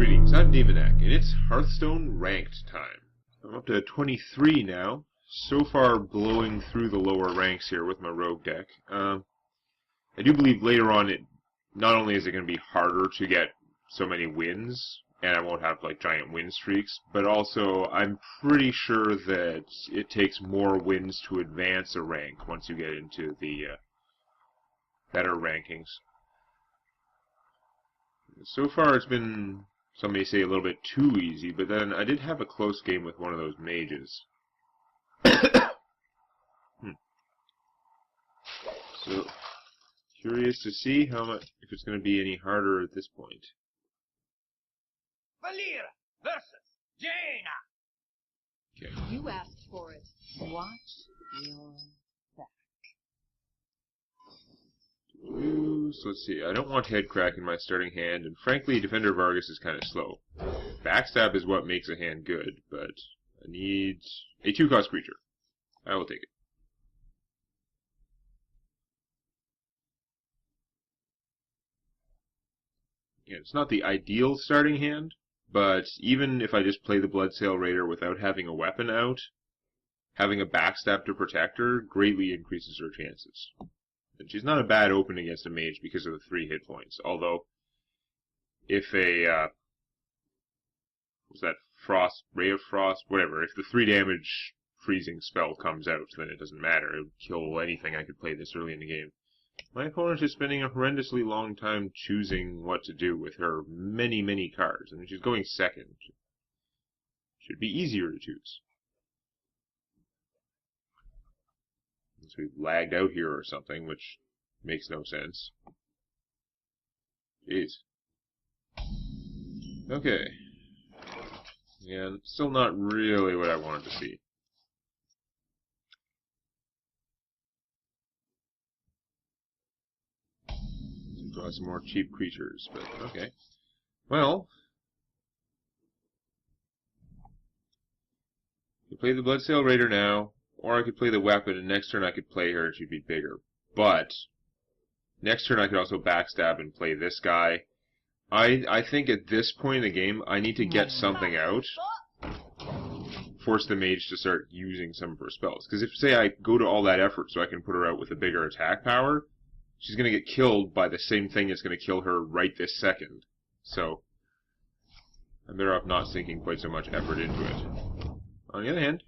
Greetings, I'm Demonac, and it's Hearthstone ranked time. I'm up to 23 now, so far blowing through the lower ranks here with my rogue deck. I do believe later on it not only is it going to be harder to get so many wins, and I won't have like giant win streaks, but also I'm pretty sure that it takes more wins to advance a rank once you get into the better rankings. So far it's been, some may say, a little bit too easy, but then I did have a close game with one of those mages. So, curious to see how much, if it's going to be any harder at this point. Valir versus Jaina. Okay. You asked for it. Watch your back. So let's see, I don't want Headcrack in my starting hand, and frankly, Defender of Argus is kind of slow. Backstab is what makes a hand good, but I need a 2-cost creature. I will take it. Yeah, it's not the ideal starting hand, but even if I just play the Bloodsail Raider without having a weapon out, having a backstab to protect her greatly increases her chances. And she's not a bad open against a mage because of the 3 hit points, although if a, what's that, Frost, Ray of Frost, whatever, if the 3 damage freezing spell comes out, then it doesn't matter. It would kill anything I could play this early in the game. My opponent is spending a horrendously long time choosing what to do with her many cards, and she's going second. Should be easier to choose. Unless we've lagged out here or something, which makes no sense. Jeez. Okay. Yeah, still not really what I wanted to see. Draw some more cheap creatures, but okay. Well, I could play the Bloodsail Raider now, or I could play the weapon, and next turn I could play her and she'd be bigger. But next turn I could also backstab and play this guy. I think at this point in the game I need to get something out, force the mage to start using some of her spells. Because if, say, I go to all that effort so I can put her out with a bigger attack power, she's going to get killed by the same thing that's going to kill her right this second. So, I'm better off not sinking quite so much effort into it. On the other hand,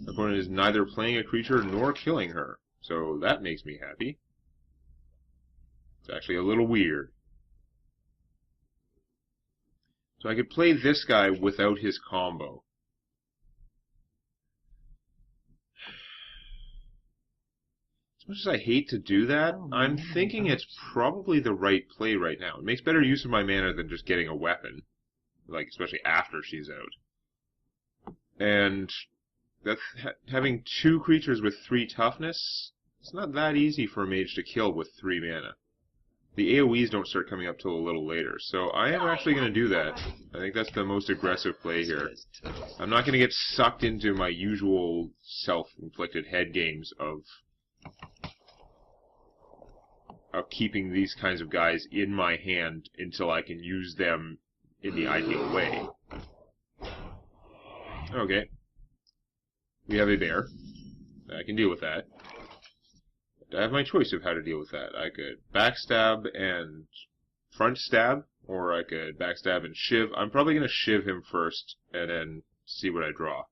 my opponent is neither playing a creature nor killing her, so that makes me happy. It's actually a little weird. So I could play this guy without his combo. As much as I hate to do that, I'm thinking it's probably the right play right now. It makes better use of my mana than just getting a weapon, like especially after she's out. And that's having 2 creatures with 3 toughness, it's not that easy for a mage to kill with 3 mana. The AoEs don't start coming up till a little later, so I am actually going to do that. I think that's the most aggressive play here. I'm not going to get sucked into my usual self-inflicted head games of keeping these kinds of guys in my hand until I can use them in the ideal way. Okay. We have a bear. I can deal with that. I have my choice of how to deal with that. I could backstab and front stab, or I could backstab and shiv. I'm probably going to shiv him first, and then see what I draw.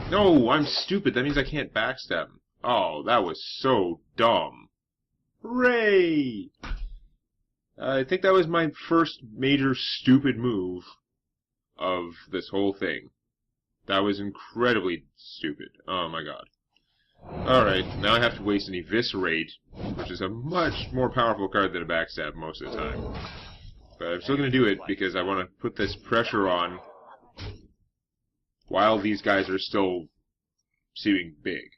No, I'm stupid. That means I can't backstab him. Oh, that was so dumb. Hooray! I think that was my first major stupid move of this whole thing. That was incredibly stupid. Oh my god. Alright, now I have to waste an Eviscerate, which is a much more powerful card than a backstab most of the time. But I'm still going to do it because I want to put this pressure on while these guys are still seeming big.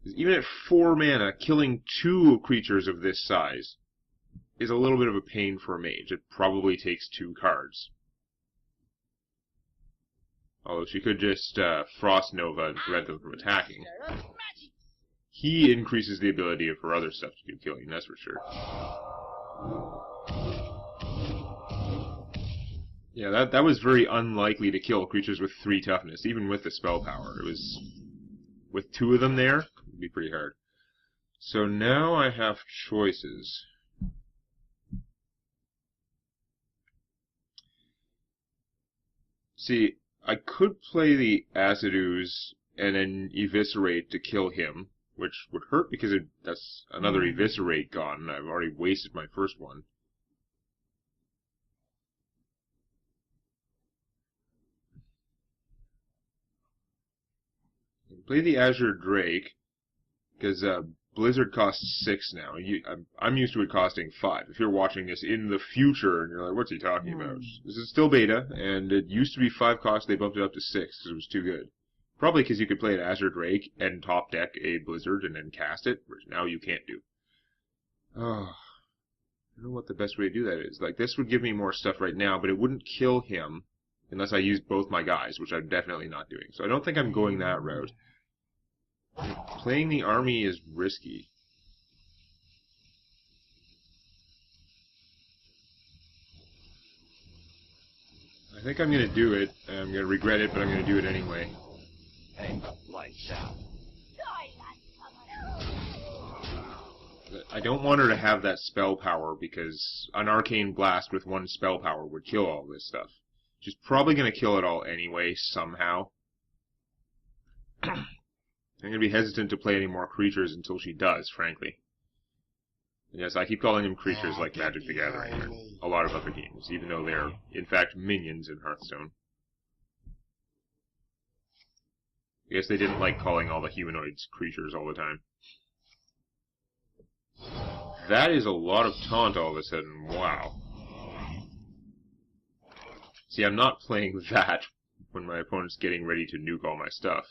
Because even at 4 mana, killing 2 creatures of this size is a little bit of a pain for a mage. It probably takes 2 cards. Although she could just Frost Nova and prevent them from attacking. He increases the ability of her other stuff to do killing, that's for sure. Yeah, that was very unlikely to kill creatures with 3 toughness, even with the spell power. It was... with 2 of them there, it would be pretty hard. So now I have choices. See, I could play the Acid Ooze and then Eviscerate to kill him, which would hurt because that's another Eviscerate gone, and I've already wasted my first one. Play the Azure Drake, because Blizzard costs 6 now. I'm used to it costing 5. If you're watching this in the future and you're like, what's he talking about? This is still beta, and it used to be 5 cost, they bumped it up to 6 because it was too good. Probably because you could play an Azure Drake and top deck a Blizzard and then cast it, which now you can't do. Oh, I don't know what the best way to do that is. Like, this would give me more stuff right now, but it wouldn't kill him unless I used both my guys, which I'm definitely not doing. So I don't think I'm going that route. Playing the army is risky. I think I'm going to do it. I'm going to regret it, but I'm going to do it anyway. Hey, lights out. I don't want her to have that spell power because an Arcane Blast with 1 spell power would kill all this stuff. She's probably going to kill it all anyway, somehow. I'm going to be hesitant to play any more creatures until she does, frankly. Yes, I keep calling them creatures like Magic the Gathering and a lot of other games, even though they're, in fact, minions in Hearthstone. I guess they didn't like calling all the humanoids creatures all the time. That is a lot of taunt all of a sudden. Wow. See, I'm not playing that when my opponent's getting ready to nuke all my stuff.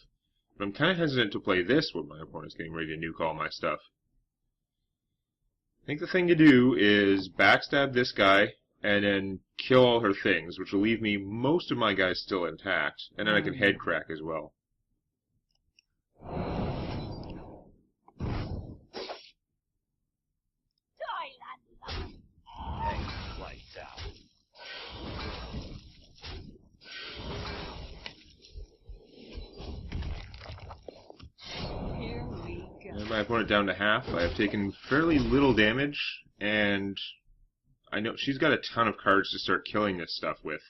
But I'm kind of hesitant to play this when my opponent's getting ready to nuke all my stuff. I think the thing to do is backstab this guy and then kill all her things, which will leave me most of my guys still intact, and then I can head crack as well. And my opponent down to half. I have taken fairly little damage, and I know she's got a ton of cards to start killing this stuff with.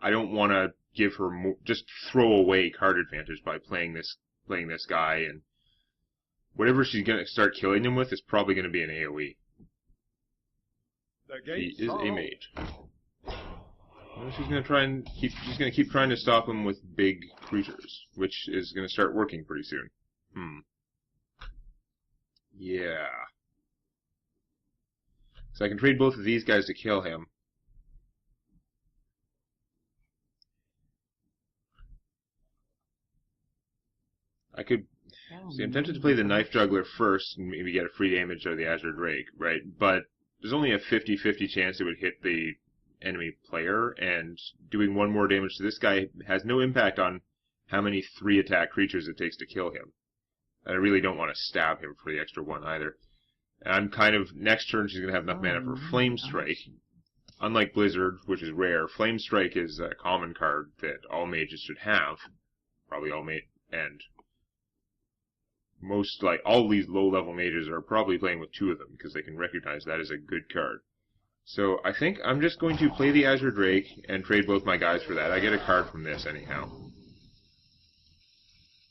I don't want to give her more, just throw away card advantage by playing this guy, and whatever she's going to start killing him with is probably going to be an AoE. He is a mage. Well, she's going to keep trying to stop him with big creatures, which is going to start working pretty soon. Yeah. So I can trade both of these guys to kill him. I could... See, I'm tempted to play the Knife Juggler first and maybe get a free damage out of the Azure Drake, right? But there's only a 50-50 chance it would hit the enemy player, and doing 1 more damage to this guy has no impact on how many 3-attack creatures it takes to kill him. And I really don't want to stab him for the extra 1 either. And I'm kind of... Next turn she's going to have enough mana for Flame Strike. Unlike Blizzard, which is rare, Flame Strike is a common card that all mages should have. Probably all and most, like, all these low-level mages are probably playing with 2 of them, because they can recognize that as a good card. So I think I'm just going to play the Azure Drake and trade both my guys for that. I get a card from this anyhow.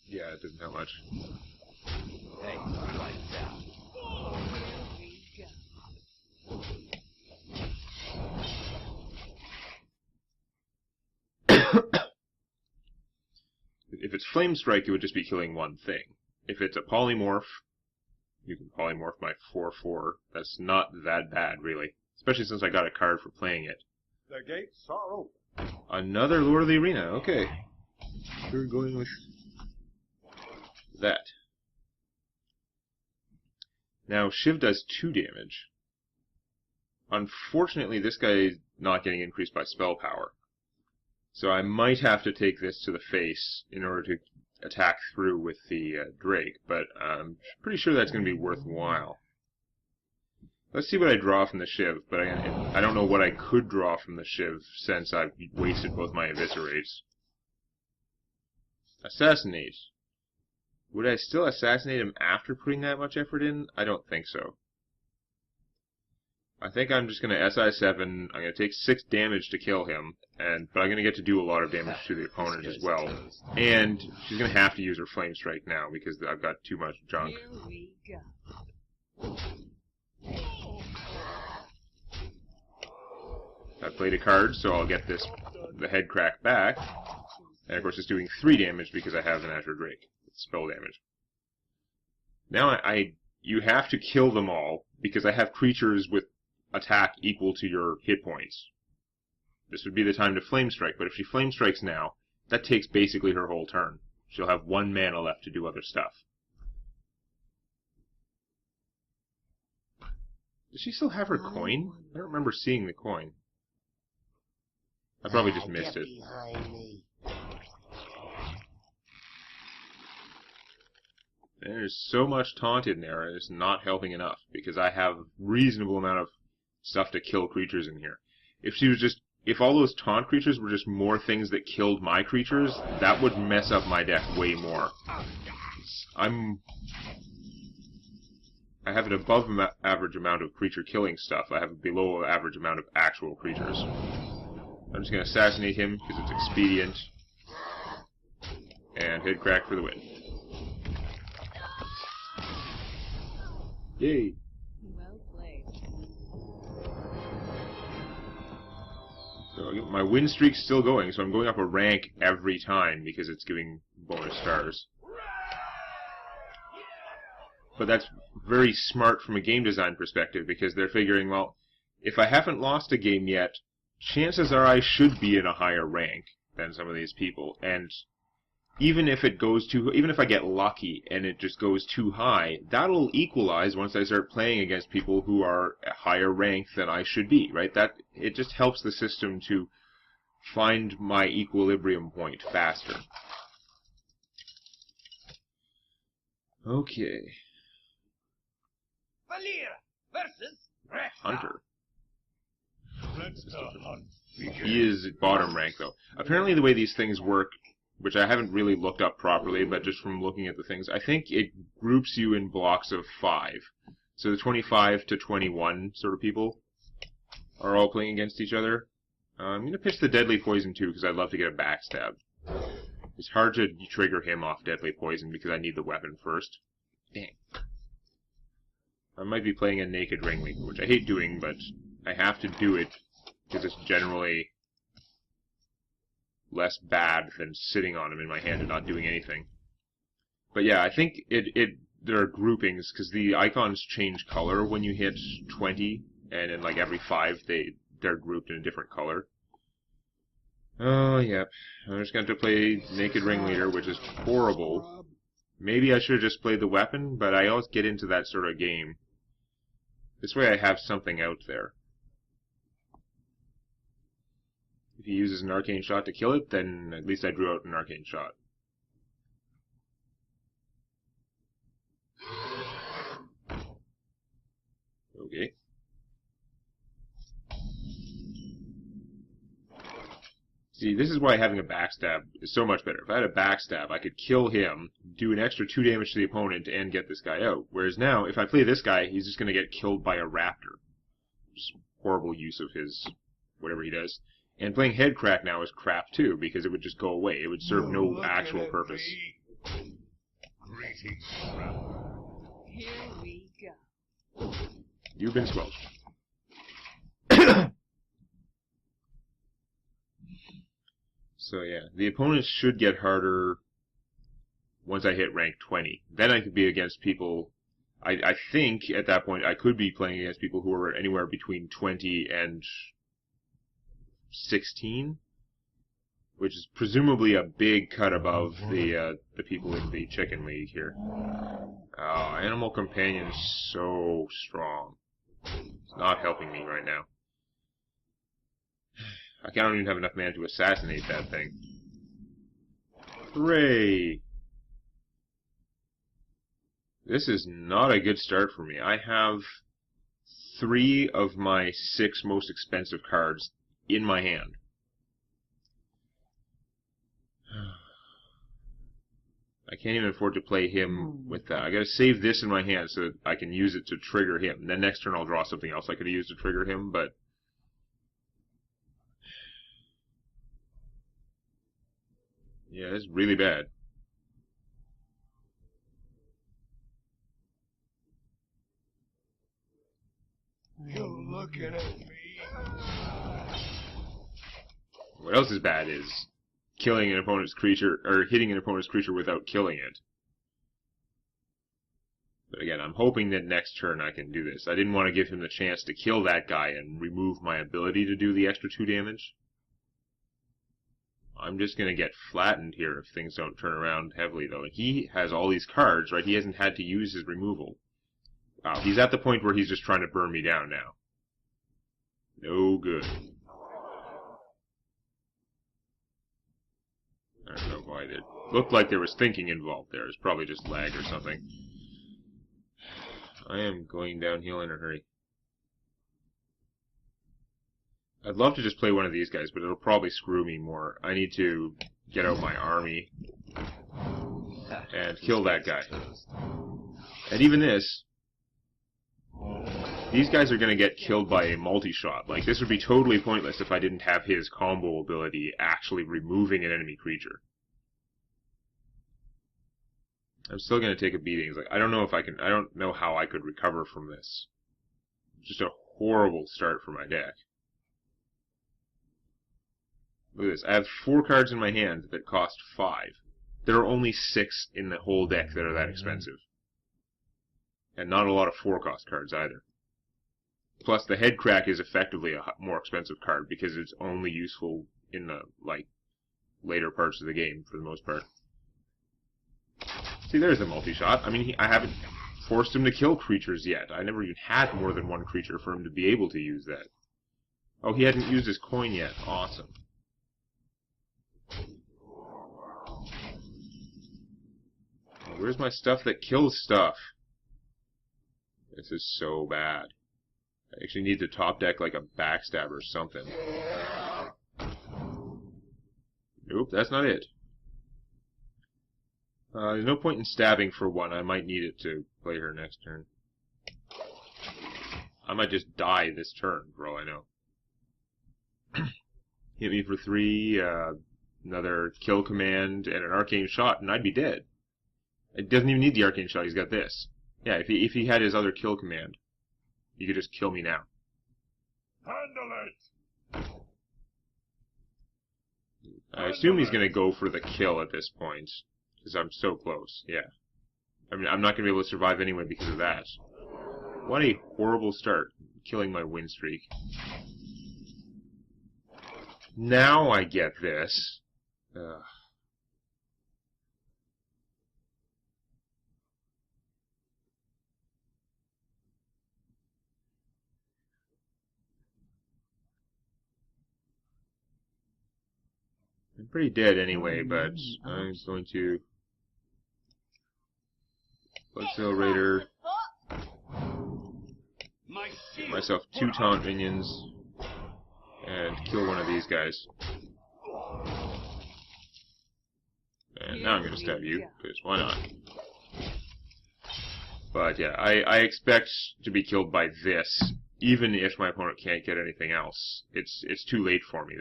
Yeah, it doesn't help much. Hey, lights out. If it's Flame Strike, it would just be killing 1 thing. If it's a polymorph, you can polymorph my 4/4. That's not that bad, really. Especially since I got a card for playing it. The gates are open. Another Lord of the Arena, okay. We're going with that. Now, Shiv does 2 damage. Unfortunately, this guy is not getting increased by spell power. So I might have to take this to the face in order to attack through with the Drake, but I'm pretty sure that's going to be worthwhile. Let's see what I draw from the Shiv, but I don't know what I could draw from the Shiv since I've wasted both my Eviscerates. Assassinate. Would I still assassinate him after putting that much effort in? I don't think so. I think I'm just going to SI7, I'm going to take 6 damage to kill him, but I'm going to get to do a lot of damage to the opponent as well. And she's going to have to use her Flame Strike now because I've got too much junk. Here we go. I played a card, so I'll get the head crack back. And of course it's doing 3 damage because I have an Azure Drake. It's spell damage. Now you have to kill them all because I have creatures with attack equal to your hit points. This would be the time to Flame Strike, but if she Flame Strikes now, that takes basically her whole turn. She'll have 1 mana left to do other stuff. Does she still have her coin? I don't remember seeing the coin. I probably just missed it. There's so much taunt in there, and it's not helping enough, because I have a reasonable amount of stuff to kill creatures in here. If all those taunt creatures were just more things that killed my creatures, that would mess up my deck way more. I have an above average amount of creature killing stuff. I have a below average amount of actual creatures. I'm just going to assassinate him because it's expedient. And head crack for the win. Yay! Well played. So my win streak's still going, so I'm going up a rank every time because it's giving bonus stars. But that's very smart from a game design perspective because they're figuring, well, if I haven't lost a game yet, chances are I should be in a higher rank than some of these people. And even if I get lucky and it just goes too high, that'll equalize once I start playing against people who are a higher rank than I should be, right? It just helps the system to find my equilibrium point faster. Okay. Valir versus Hunter. Let the hunt begin. He is bottom rank, though. Apparently the way these things work, which I haven't really looked up properly, but just from looking at the things, I think it groups you in blocks of 5. So the 25 to 21 sort of people are all playing against each other. I'm going to pitch the Deadly Poison, too, because I'd love to get a backstab. It's hard to trigger him off Deadly Poison because I need the weapon first. Dang. I might be playing a Naked Ringleader, which I hate doing, but I have to do it because it's generally less bad than sitting on him in my hand and not doing anything. But yeah, I think there are groupings because the icons change color when you hit 20, and in like every 5 they're grouped in a different color. Oh, yep. I'm just going to have to play Naked Ringleader, which is horrible. Maybe I should have just played the weapon, but I always get into that sort of game. This way I have something out there. If he uses an Arcane Shot to kill it, then at least I drew out an Arcane Shot. Okay. See, this is why having a backstab is so much better. If I had a backstab, I could kill him, do an extra 2 damage to the opponent, and get this guy out. Whereas now, if I play this guy, he's just going to get killed by a raptor. Just horrible use of his whatever he does. And playing head crack now is crap too, because it would just go away. It would serve no actual purpose. Greetings, traveler. Here we go. You've been squelched. So yeah, the opponents should get harder once I hit rank 20. Then I could be against people, I think at that point I could be playing against people who are anywhere between 20 and 16, which is presumably a big cut above the people in the Chicken League here. Oh, Animal Companion is so strong. It's not helping me right now. I don't even have enough mana to assassinate that thing. Hooray! This is not a good start for me. I have 3 of my 6 most expensive cards in my hand. I can't even afford to play him with that. I gotta save this in my hand so that I can use it to trigger him. And then next turn I'll draw something else I could have used to trigger him, but... yeah, this is really bad. You looking at me? What else is bad is killing an opponent's creature, or hitting an opponent's creature without killing it. But again, I'm hoping that next turn I can do this. I didn't want to give him the chance to kill that guy and remove my ability to do the extra 2 damage. I'm just going to get flattened here if things don't turn around heavily, though. He has all these cards, right? He hasn't had to use his removal. Wow, he's at the point where he's just trying to burn me down now. No good. I don't know why. It looked like there was thinking involved there. It's probably just lag or something. I am going downhill in a hurry. I'd love to just play one of these guys, but it'll probably screw me more. I need to get out my army and kill that guy. And even this, these guys are going to get killed by a multi-shot. Like, this would be totally pointless if I didn't have his combo ability actually removing an enemy creature. I'm still going to take a beating. It's like, I don't know if I can, I don't know how I could recover from this. Just a horrible start for my deck. Look at this. I have 4 cards in my hand that cost 5. There are only 6 in the whole deck that are that expensive. And not a lot of 4-cost cards either. Plus, the head crack is effectively a more expensive card because it's only useful in the, like, later parts of the game for the most part. See, there's the multi-shot. I mean, I haven't forced him to kill creatures yet. I never even had more than 1 creature for him to be able to use that. Oh, he hadn't used his coin yet. Awesome. Where's my stuff that kills stuff? This is so bad. I actually need to top deck like a backstab or something. Nope, that's not it. There's no point in stabbing for 1. I might need it to play her next turn. I might just die this turn, for all I know. Hit me for 3, another kill command, and an arcane shot, and I'd be dead. It doesn't even need the arcane shot, he's got this. Yeah, if he had his other kill command, he could just kill me now. Handle it! I assume he's going to go for the kill at this point, because I'm so close, yeah. I mean, I'm not going to be able to survive anyway because of that. What a horrible start, killing my win streak. Now I get this. Ugh. I'm pretty dead anyway, but I'm going to Accelerator, get myself 2 taunt minions, and kill one of these guys. And now I'm going to stab you, because why not? But yeah, I expect to be killed by this, even if my opponent can't get anything else. It's too late for me.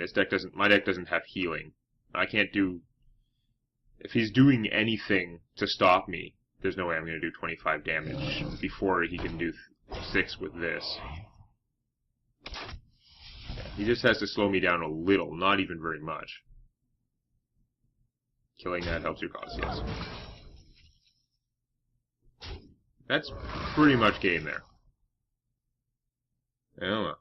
My deck doesn't have healing. I can't do... If he's doing anything to stop me, there's no way I'm going to do 25 damage before he can do 6 with this. He just has to slow me down a little, not even very much. Killing that helps your cause, yes. That's pretty much game there. I don't know.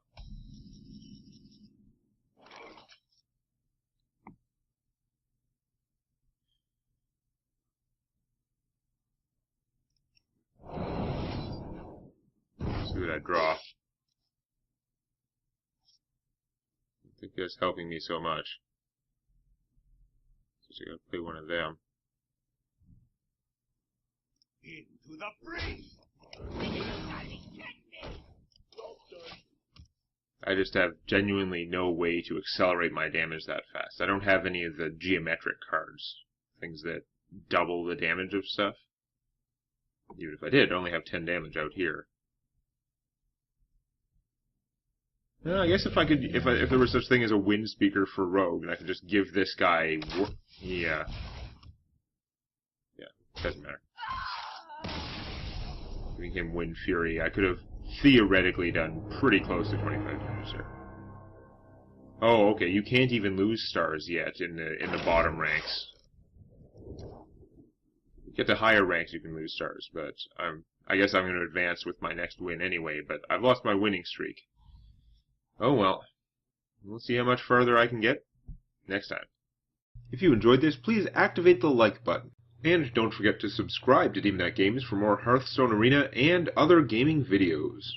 See what I draw. I think that's helping me so much. So I gotta play one of them. Into the breach! I just have genuinely no way to accelerate my damage that fast. I don't have any of the geometric cards, things that double the damage of stuff. Even if I did, I only have 10 damage out here. I guess if I could, if there was such thing as a wind speaker for rogue, and I could just give this guy, yeah, doesn't matter. Giving him wind fury, I could have theoretically done pretty close to 25 damage there. Oh, okay. You can't even lose stars yet in the bottom ranks. You get to higher ranks, you can lose stars, but I guess I'm going to advance with my next win anyway. But I've lost my winning streak. Oh well. We'll see how much further I can get next time. If you enjoyed this, please activate the like button. And don't forget to subscribe to Demonac Games for more Hearthstone Arena and other gaming videos.